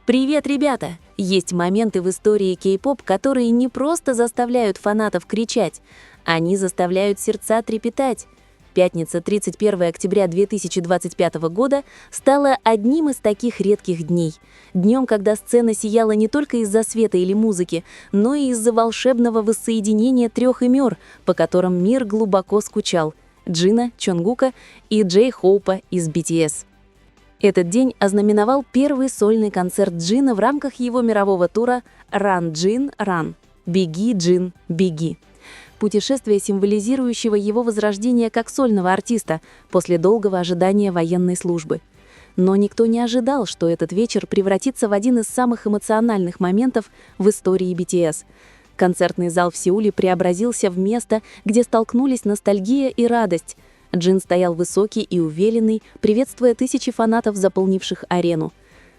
Привет, ребята! Есть моменты в истории кей-поп, которые не просто заставляют фанатов кричать, они заставляют сердца трепетать. Пятница, 31 октября 2025 года, стала одним из таких редких дней. Днем, когда сцена сияла не только из-за света или музыки, но и из-за волшебного воссоединения трех имен, по которым мир глубоко скучал – Джина, Чонгука и Джей Хоупа из BTS. Этот день ознаменовал первый сольный концерт Джина в рамках его мирового тура «Run, Jin, Run» – «Беги, Джин, беги». Путешествие, символизирующего его возрождение как сольного артиста после долгого ожидания военной службы. Но никто не ожидал, что этот вечер превратится в один из самых эмоциональных моментов в истории BTS. Концертный зал в Сеуле преобразился в место, где столкнулись ностальгия и радость. Джин стоял высокий и уверенный, приветствуя тысячи фанатов, заполнивших арену.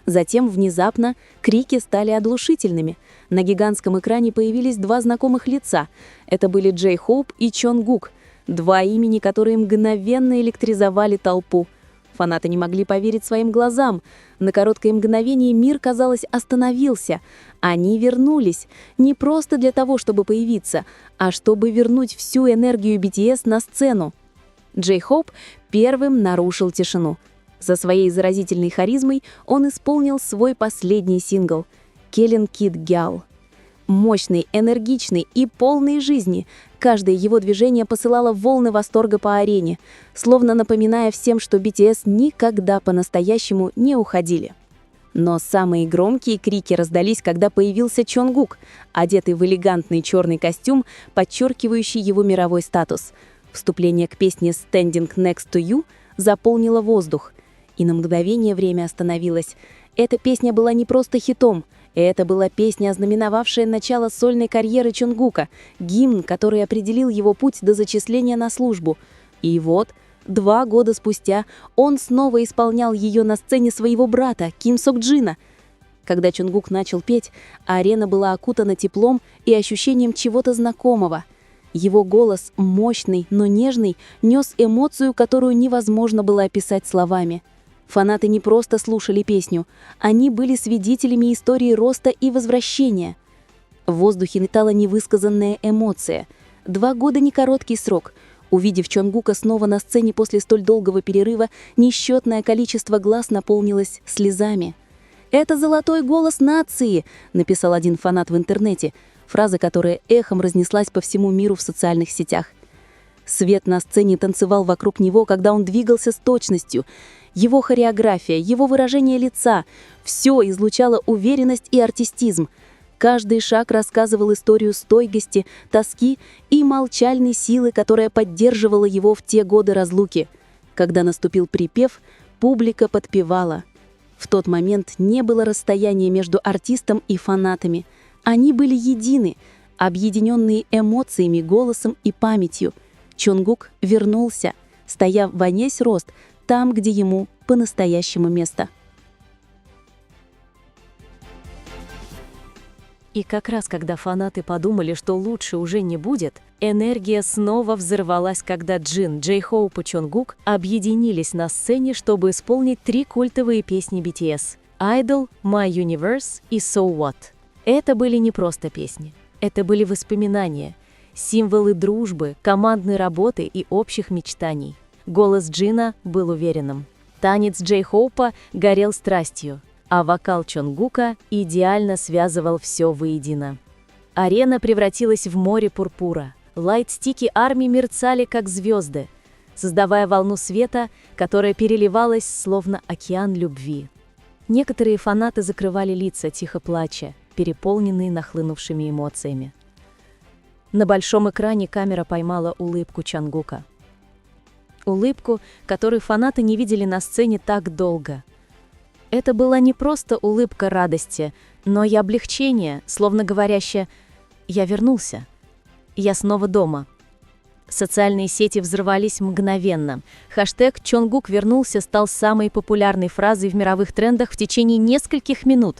Затем внезапно крики стали оглушительными. На гигантском экране появились два знакомых лица. Это были Джей Хоуп и Чонгук, два имени, которые мгновенно электризовали толпу. Фанаты не могли поверить своим глазам. На короткое мгновение мир, казалось, остановился. Они вернулись не просто для того, чтобы появиться, а чтобы вернуть всю энергию BTS на сцену. Джей Хоуп первым нарушил тишину. За своей заразительной харизмой он исполнил свой последний сингл «Killing Kid Gyal». Мощный, энергичный и полный жизни, каждое его движение посылало волны восторга по арене, словно напоминая всем, что BTS никогда по-настоящему не уходили. Но самые громкие крики раздались, когда появился Чонгук, одетый в элегантный черный костюм, подчеркивающий его мировой статус. Вступление к песне «Standing Next to You» заполнило воздух, и на мгновение время остановилось. Эта песня была не просто хитом, это была песня, ознаменовавшая начало сольной карьеры Чонгука, гимн, который определил его путь до зачисления на службу. И вот, 2 года спустя, он снова исполнял ее на сцене своего брата, Ким Сок Джина. Когда Чонгук начал петь, арена была окутана теплом и ощущением чего-то знакомого. Его голос, мощный, но нежный, нес эмоцию, которую невозможно было описать словами. Фанаты не просто слушали песню, они были свидетелями истории роста и возвращения. В воздухе летала невысказанная эмоция. 2 года — не короткий срок. Увидев Чонгука снова на сцене после столь долгого перерыва, несчетное количество глаз наполнилось слезами. «Это золотой голос нации», — написал один фанат в интернете, фраза, которая эхом разнеслась по всему миру в социальных сетях. Свет на сцене танцевал вокруг него, когда он двигался с точностью. Его хореография, его выражение лица — все излучало уверенность и артистизм. Каждый шаг рассказывал историю стойкости, тоски и молчальной силы, которая поддерживала его в те годы разлуки. Когда наступил припев, публика подпевала. В тот момент не было расстояния между артистом и фанатами. Они были едины, объединенные эмоциями, голосом и памятью. Чонгук вернулся, стоя во весь рост, там, где ему по-настоящему место. И как раз когда фанаты подумали, что лучше уже не будет, энергия снова взорвалась, когда Джин, Джей Хоуп и Чонгук объединились на сцене, чтобы исполнить 3 культовые песни BTS – «Idol», «My Universe» и «So What». Это были не просто песни, это были воспоминания, символы дружбы, командной работы и общих мечтаний. Голос Джина был уверенным. Танец Джей Хоупа горел страстью, а вокал Чонгука идеально связывал все воедино. Арена превратилась в море пурпура. Лайт-стики армии мерцали, как звезды, создавая волну света, которая переливалась, словно океан любви. Некоторые фанаты закрывали лица, тихо плача, переполненные нахлынувшими эмоциями. На большом экране камера поймала улыбку Чонгука. Улыбку, которую фанаты не видели на сцене так долго. Это была не просто улыбка радости, но и облегчение, словно говорящее «Я вернулся. Я снова дома». Социальные сети взорвались мгновенно. Хэштег «Чонгук вернулся» стал самой популярной фразой в мировых трендах в течение нескольких минут.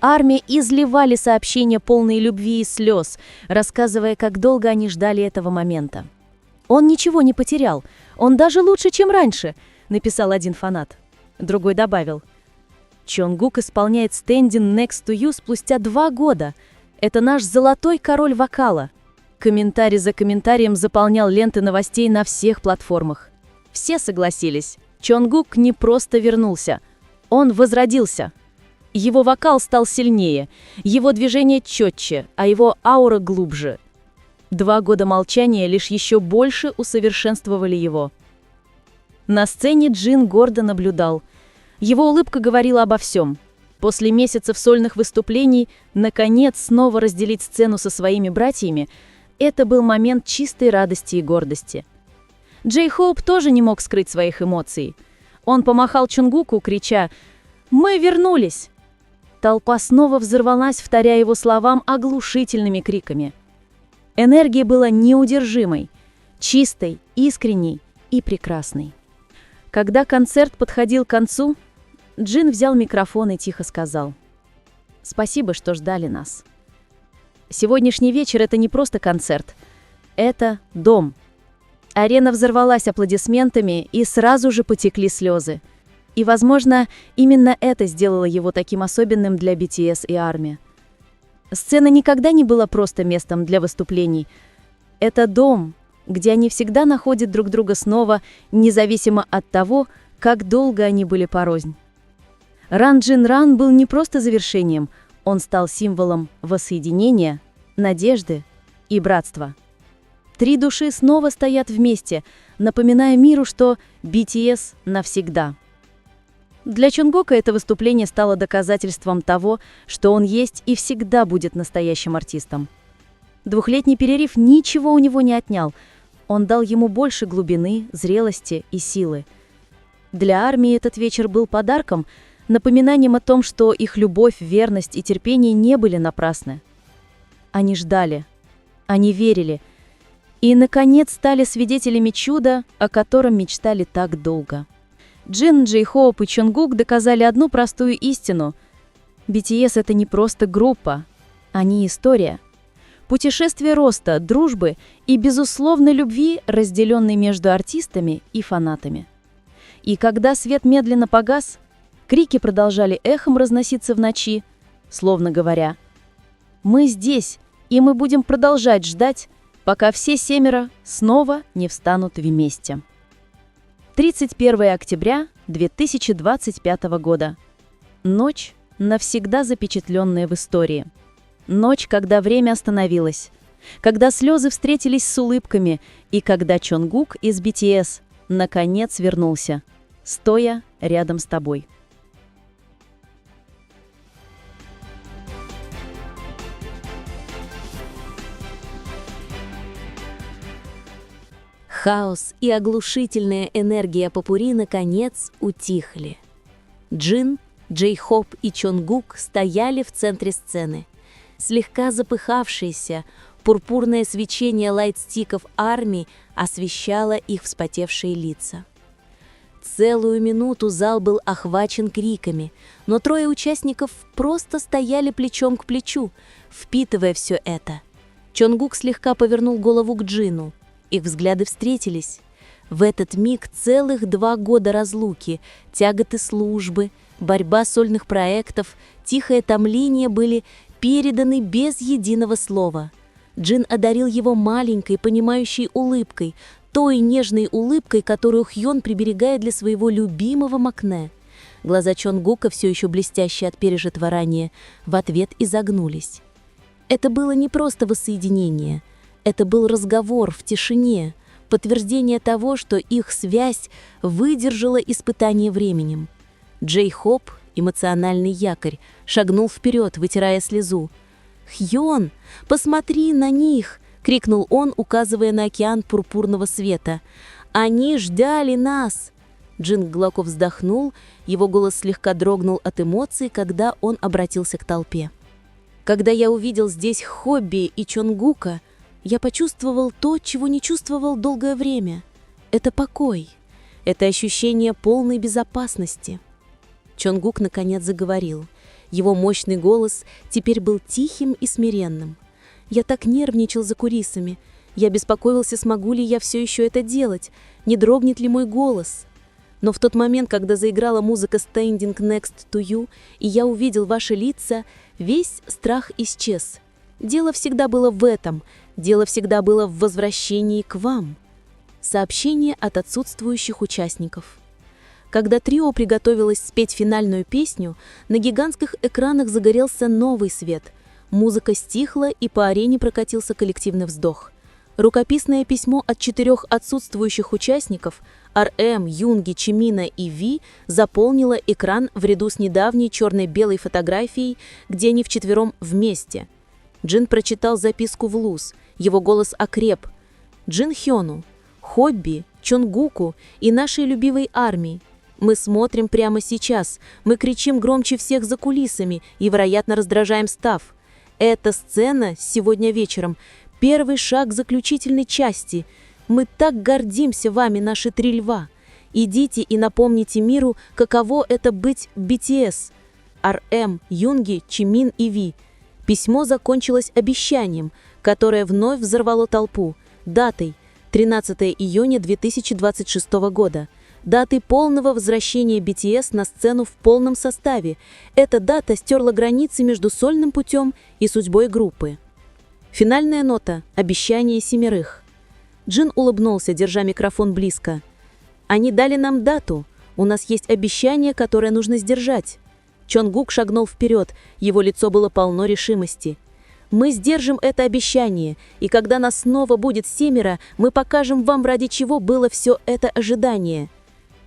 Армия изливали сообщения, полные любви и слез, рассказывая, как долго они ждали этого момента. «Он ничего не потерял. Он даже лучше, чем раньше», — написал один фанат. Другой добавил: Чонгук исполняет Standing Next to You спустя 2 года. Это наш золотой король вокала. Комментарий за комментарием заполнял ленты новостей на всех платформах. Все согласились, Чонгук не просто вернулся, он возродился. Его вокал стал сильнее, его движение четче, а его аура глубже. 2 года молчания лишь еще больше усовершенствовали его. На сцене Джин гордо наблюдал. Его улыбка говорила обо всем. После месяцев сольных выступлений, наконец, снова разделить сцену со своими братьями – это был момент чистой радости и гордости. Джей Хоуп тоже не мог скрыть своих эмоций. Он помахал Чонгуку, крича «Мы вернулись!». Толпа снова взорвалась, вторя его словам оглушительными криками. Энергия была неудержимой, чистой, искренней и прекрасной. Когда концерт подходил к концу, Джин взял микрофон и тихо сказал: «Спасибо, что ждали нас. Сегодняшний вечер — это не просто концерт, это дом». Арена взорвалась аплодисментами, и сразу же потекли слезы. И, возможно, именно это сделало его таким особенным для BTS и ARMY. Сцена никогда не была просто местом для выступлений. Это дом, где они всегда находят друг друга снова, независимо от того, как долго они были порознь. Run Jin Run был не просто завершением, он стал символом воссоединения, надежды и братства. 3 души снова стоят вместе, напоминая миру, что BTS навсегда. Для Чонгука это выступление стало доказательством того, что он есть и всегда будет настоящим артистом. 2-летний перерыв ничего у него не отнял, он дал ему больше глубины, зрелости и силы. Для ARMY этот вечер был подарком, напоминанием о том, что их любовь, верность и терпение не были напрасны. Они ждали, они верили и, наконец, стали свидетелями чуда, о котором мечтали так долго. Джин, Джей Хоуп и Чонгук доказали одну простую истину. BTS — это не просто группа, они история. Путешествие роста, дружбы и безусловной любви, разделенной между артистами и фанатами. И когда свет медленно погас, крики продолжали эхом разноситься в ночи, словно говоря: «Мы здесь, и мы будем продолжать ждать, пока все 7 снова не встанут вместе». 31 октября 2025 года. Ночь, навсегда запечатленная в истории. Ночь, когда время остановилось, когда слезы встретились с улыбками и когда Чонгук из BTS наконец вернулся, стоя рядом с тобой. Хаос и оглушительная энергия попурри наконец утихли. Джин, Джей Хоуп и Чонгук стояли в центре сцены. Слегка запыхавшиеся, пурпурное свечение лайтстиков ARMY освещало их вспотевшие лица. Целую минуту зал был охвачен криками, но 3 участников просто стояли плечом к плечу, впитывая все это. Чонгук слегка повернул голову к Джину. Их взгляды встретились. В этот миг целых 2 года разлуки, тяготы службы, борьба сольных проектов, тихое томление были переданы без единого слова. Джин одарил его маленькой, понимающей улыбкой, той нежной улыбкой, которую Хьон приберегает для своего любимого Макне. Глаза Чонгука, все еще блестящие от пережитого ранее, в ответ изогнулись. Это было не просто воссоединение. Это был разговор в тишине, подтверждение того, что их связь выдержала испытание временем. Джей Хоуп, эмоциональный якорь, шагнул вперед, вытирая слезу. «Хьон, посмотри на них!» — крикнул он, указывая на океан пурпурного света. «Они ждали нас!» Джин глубоко вздохнул, его голос слегка дрогнул от эмоций, когда он обратился к толпе. «Когда я увидел здесь Хобби и Чонгука, я почувствовал то, чего не чувствовал долгое время. Это покой. Это ощущение полной безопасности». Чонгук наконец заговорил. Его мощный голос теперь был тихим и смиренным. «Я так нервничал за кулисами. Я беспокоился, смогу ли я все еще это делать, не дрогнет ли мой голос. Но в тот момент, когда заиграла музыка Standing Next to You, и я увидел ваши лица, весь страх исчез. Дело всегда было в этом, дело всегда было в возвращении к вам. Сообщение от отсутствующих участников. Когда трио приготовилось спеть финальную песню, на гигантских экранах загорелся новый свет. Музыка стихла, и по арене прокатился коллективный вздох. Рукописное письмо от 4 отсутствующих участников РМ, Юнги, Чимина и Ви заполнило экран в ряду с недавней черно-белой фотографией, где они вчетвером вместе. Джин прочитал записку в луз, его голос окреп. Джин Хёну, Хобби, Чонгуку и нашей любимой армии. Мы смотрим прямо сейчас, мы кричим громче всех за кулисами и, вероятно, раздражаем став. Эта сцена сегодня вечером – первый шаг заключительной части. Мы так гордимся вами, наши 3 льва. Идите и напомните миру, каково это быть BTS. РМ, Юнги, Чимин и Ви. Письмо закончилось обещанием, которое вновь взорвало толпу, датой 13 июня 2026 года. Даты полного возвращения BTS на сцену в полном составе. Эта дата стерла границы между сольным путем и судьбой группы. Финальная нота – обещание 7. Джин улыбнулся, держа микрофон близко. «Они дали нам дату. У нас есть обещание, которое нужно сдержать». Чонгук шагнул вперед, его лицо было полно решимости. «Мы сдержим это обещание, и когда нас снова будет 7, мы покажем вам, ради чего было все это ожидание».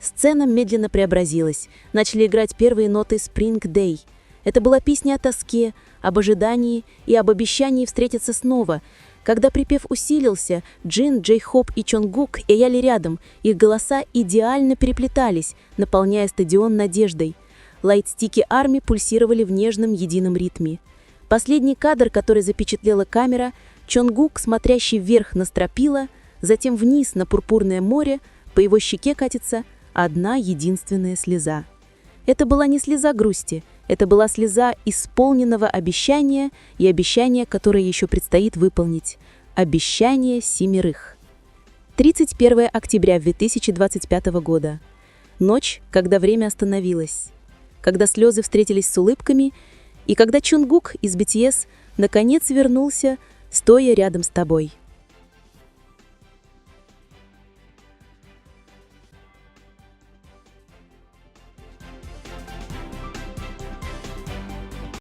Сцена медленно преобразилась. Начали играть первые ноты Spring Day. Это была песня о тоске, об ожидании и об обещании встретиться снова. Когда припев усилился, Джин, Джей-Хоп и Чонгук стояли рядом. Их голоса идеально переплетались, наполняя стадион надеждой. Лайтстики армии пульсировали в нежном едином ритме. Последний кадр, который запечатлела камера, Чонгук, смотрящий вверх на стропила, затем вниз на пурпурное море, по его щеке катится одна единственная слеза. Это была не слеза грусти, это была слеза исполненного обещания и обещания, которое еще предстоит выполнить. Обещание 7. 31 октября 2025 года. Ночь, когда время остановилось. Когда слезы встретились с улыбками, и когда Чонгук из BTS наконец вернулся, стоя рядом с тобой.